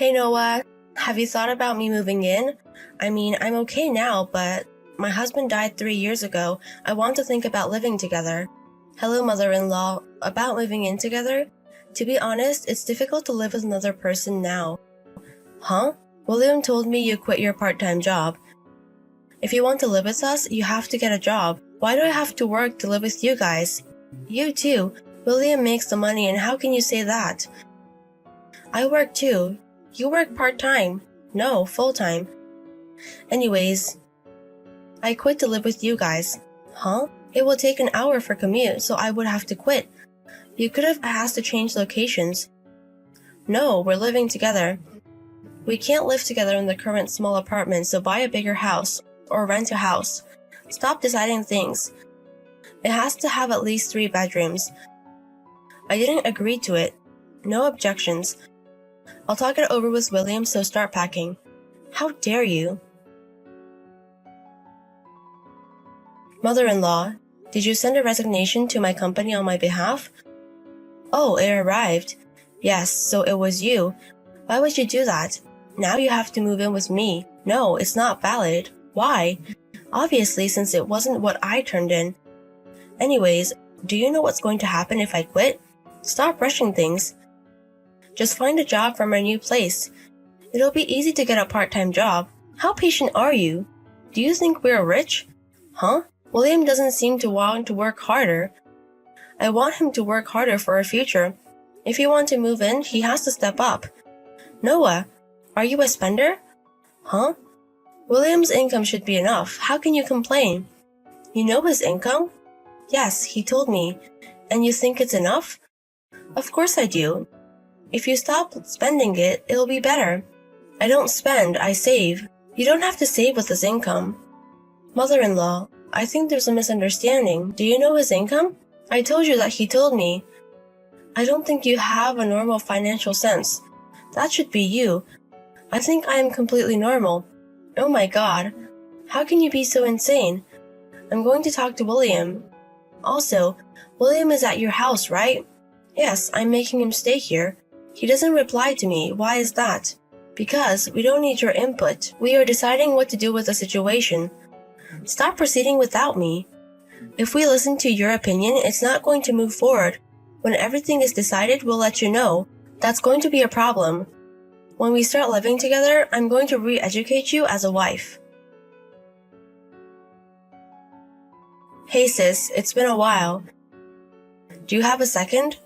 Hey Noah, have you thought about me moving in? I mean, I'm okay now, but my husband died 3 years ago. I want to think about living together. Hello, mother-in-law. About moving in together? To be honest, it's difficult to live with another person now. Huh? William told me you quit your part-time job. If you want to live with us, you have to get a job. Why do I have to work to live with you guys? You too. William makes the money, and how can you say that? I work too. You work part-time. No, full-time. Anyways, I quit to live with you guys. Huh? It will take an hour for commute, so I would have to quit. You could have asked to change locations. No, we're living together. We can't live together in the current small apartment, so buy a bigger house or rent a house. Stop deciding things. It has to have at least 3 bedrooms. I didn't agree to it. No objections. I'll talk it over with William, so start packing. How dare you? Mother-in-law, did you send a resignation to my company on my behalf? Oh, it arrived. Yes, so it was you. Why would you do that? Now you have to move in with me. No, it's not valid. Why? Obviously, since it wasn't what I turned in. Anyways, do you know what's going to happen if I quit? Stop rushing things. Just find a job from our new place. It'll be easy to get a part-time job. How patient are you? Do you think we're rich? Huh? William doesn't seem to want to work harder. I want him to work harder for our future. If you want to move in, he has to step up. Noah, are you a spender? Huh? William's income should be enough. How can you complain? You know his income? Yes, he told me. And you think it's enough? Of course I do. If you stop spending it, it'll be better. I don't spend, I save. You don't have to save with his income. Mother-in-law, I think there's a misunderstanding. Do you know his income? I told you that he told me. I don't think you have a normal financial sense. That should be you. I think I am completely normal. Oh my God. How can you be so insane? I'm going to talk to William. Also, William is at your house, right? Yes, I'm making him stay here. He doesn't reply to me. Why is that? Because we don't need your input. We are deciding what to do with the situation. Stop proceeding without me. If we listen to your opinion, it's not going to move forward. When everything is decided, we'll let you know. That's going to be a problem. When we start living together, I'm going to re-educate you as a wife. Hey sis, it's been a while. Do you have a second?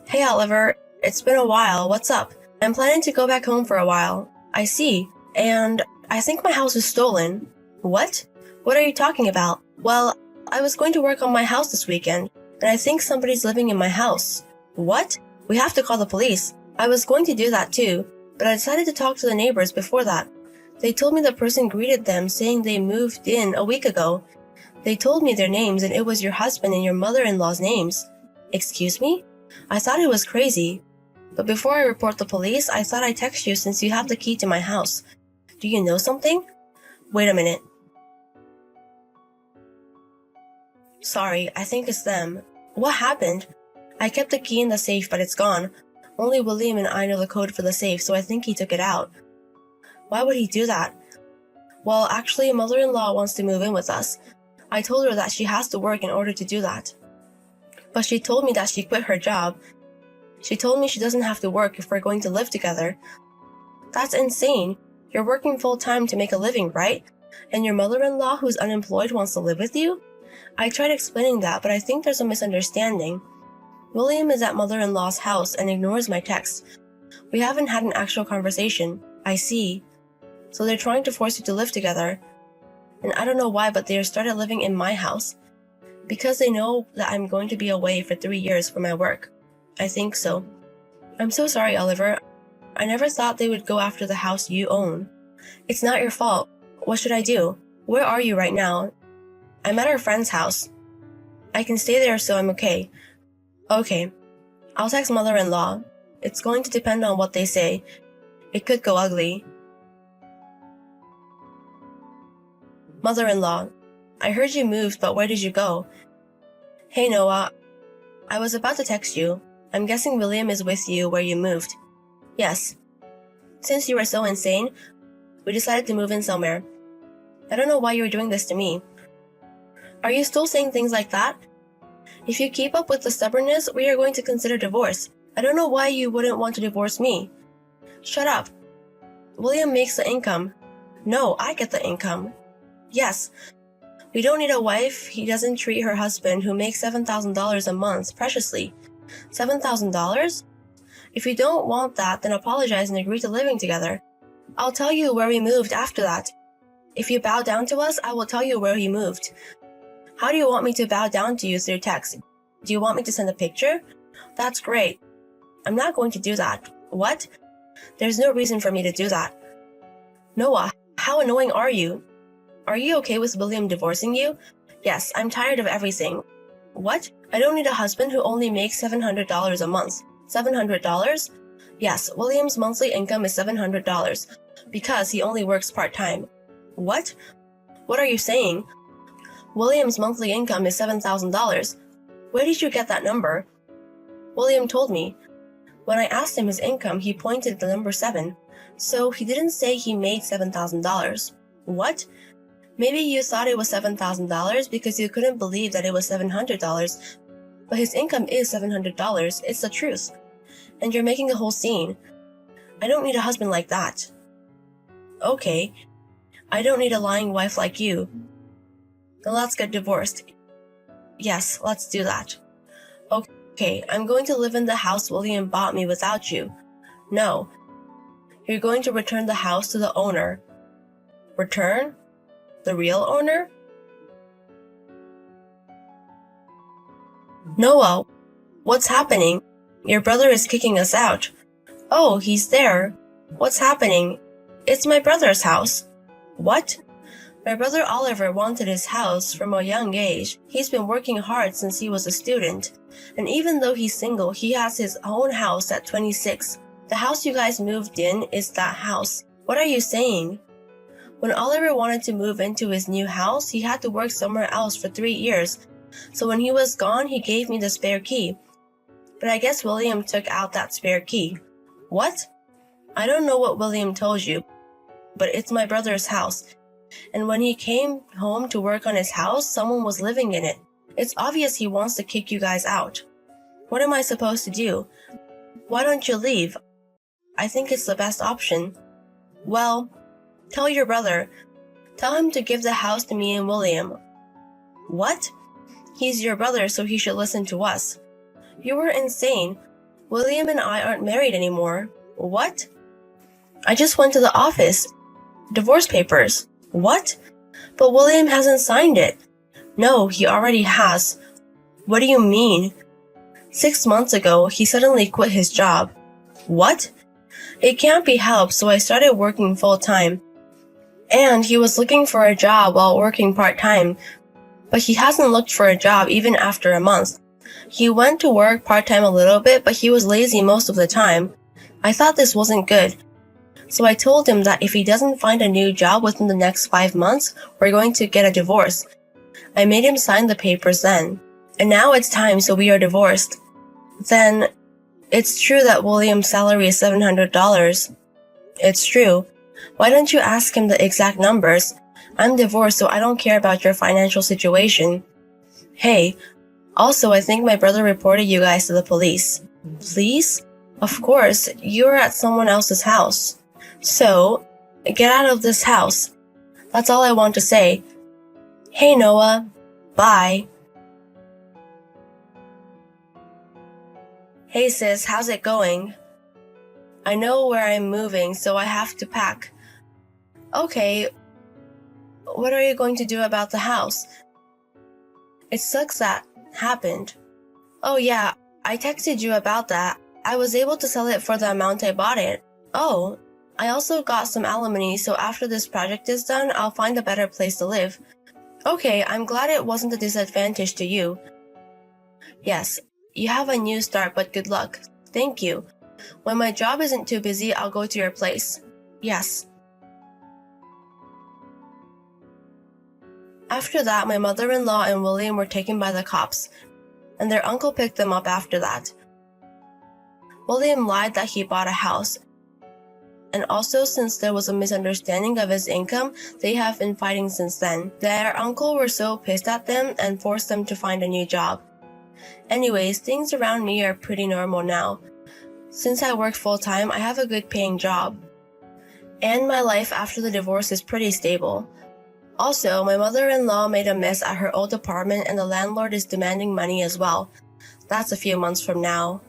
Hey Oliver, it's been a while. What's up? I'm planning to go back home for a while. I see. And I think my house is stolen. What? What are you talking about? Well, I was going to work on my house this weekend, and I think somebody's living in my house. What? We have to call the police. I was going to do that too, but I decided to talk to the neighbors before that. They told me the person greeted them saying they moved in a week ago. They told me their names, and it was your husband and your mother-in-law's names. Excuse me? I thought it was crazy. But before I report the police, I thought I'd text you since you have the key to my house. Do you know something? Wait a minute. Sorry, I think it's them. What happened? I kept the key in the safe, but it's gone. Only William and I know the code for the safe, so I think he took it out. Why would he do that? Well, actually, mother-in-law wants to move in with us. I told her that she has to work in order to do that. But she told me that she quit her job. She told me she doesn't have to work if we're going to live together. That's insane. You're working full-time to make a living, right? And your mother-in-law who's unemployed wants to live with you? I tried explaining that, but I think there's a misunderstanding. William is at mother-in-law's house and ignores my texts. We haven't had an actual conversation. I see. So they're trying to force you to live together. And I don't know why, but they started living in my house. Because they know that I'm going to be away for 3 years for my work. I think so. I'm so sorry, Oliver. I never thought they would go after the house you own. It's not your fault. What should I do? Where are you right now? I'm at our friend's house. I can stay there, so I'm okay. Okay. I'll text mother-in-law. It's going to depend on what they say. It could go ugly. Mother-in-law, I heard you moved, but where did you go? Hey Noah, I was about to text you. I'm guessing William is with you where you moved. Yes. Since you were so insane, we decided to move in somewhere. I don't know why you're doing this to me. Are you still saying things like that? If you keep up with the stubbornness, we are going to consider divorce. I don't know why you wouldn't want to divorce me. Shut up. William makes the income. No, I get the income. Yes. We don't need a wife. He doesn't treat her husband, who makes $7,000 a month, preciously. $7,000? If you don't want that, then apologize and agree to living together. I'll tell you where we moved after that. If you bow down to us, I will tell you where he moved. How do you want me to bow down to you through text? Do you want me to send a picture? That's great. I'm not going to do that. What? There's no reason for me to do that. Noah, how annoying are you? Are you okay with William divorcing you? Yes, I'm tired of everything. What? I don't need a husband who only makes $700 a month. $700? Yes, William's monthly income is $700 because he only works part-time. What? What are you saying? William's monthly income is $7,000. Where did you get that number? William told me. When I asked him his income, he pointed at the number 7. So he didn't say he made $7,000. What? Maybe you thought it was $7,000 because you couldn't believe that it was $700. But his income is $700. It's the truth. And you're making a whole scene. I don't need a husband like that. Okay. I don't need a lying wife like you. Then let's get divorced. Yes, let's do that. Okay, I'm going to live in the house William bought me without you. No. You're going to return the house to the owner. Return? The real owner? Noah, what's happening? Your brother is kicking us out. Oh, he's there. What's happening? It's my brother's house. What? My brother Oliver wanted his house from a young age. He's been working hard since he was a student. And even though he's single, he has his own house at 26. The house you guys moved in is that house. What are you saying? When Oliver wanted to move into his new house, he had to work somewhere else for 3 years. So when he was gone, he gave me the spare key. But I guess William took out that spare key. What? I don't know what William told you, but it's my brother's house. And when he came home to work on his house, someone was living in it. It's obvious he wants to kick you guys out. What am I supposed to do? Why don't you leave? I think it's the best option. Well, tell your brother. Tell him to give the house to me and William. What? He's your brother, so he should listen to us. You were insane. William and I aren't married anymore. What? I just went to the office. Divorce papers. What? But William hasn't signed it. No, he already has. What do you mean? 6 months ago, he suddenly quit his job. What? It can't be helped, so I started working full-time. And he was looking for a job while working part-time. But he hasn't looked for a job even after a month. He went to work part-time a little bit, but he was lazy most of the time. I thought this wasn't good. So I told him that if he doesn't find a new job within the next 5 months, we're going to get a divorce. I made him sign the papers then. And now it's time, so we are divorced. Then, it's true that William's salary is $700. It's true. Why don't you ask him the exact numbers? I'm divorced, so I don't care about your financial situation. Hey, also I think my brother reported you guys to the police. Police? Of course, you're at someone else's house. So, get out of this house. That's all I want to say. Hey Noah, bye. Hey sis, how's it going? I know where I'm moving, so I have to pack. Okay, what are you going to do about the house? It sucks that happened. Oh yeah, I texted you about that. I was able to sell it for the amount I bought it. Oh, I also got some alimony, so after this project is done, I'll find a better place to live. Okay, I'm glad it wasn't a disadvantage to you. Yes, you have a new start, but good luck. Thank you. When my job isn't too busy, I'll go to your place. Yes. After that, my mother-in-law and William were taken by the cops, and their uncle picked them up after that. William lied that he bought a house, And also, since there was a misunderstanding of his income, they have been fighting since then. Their uncle were so pissed at them and forced them to find a new job. Anyways, things around me are pretty normal now. Since I work full-time, I have a good paying job. And my life after the divorce is pretty stable. Also, my mother-in-law made a mess at her old apartment and the landlord is demanding money as well. That's a few months from now.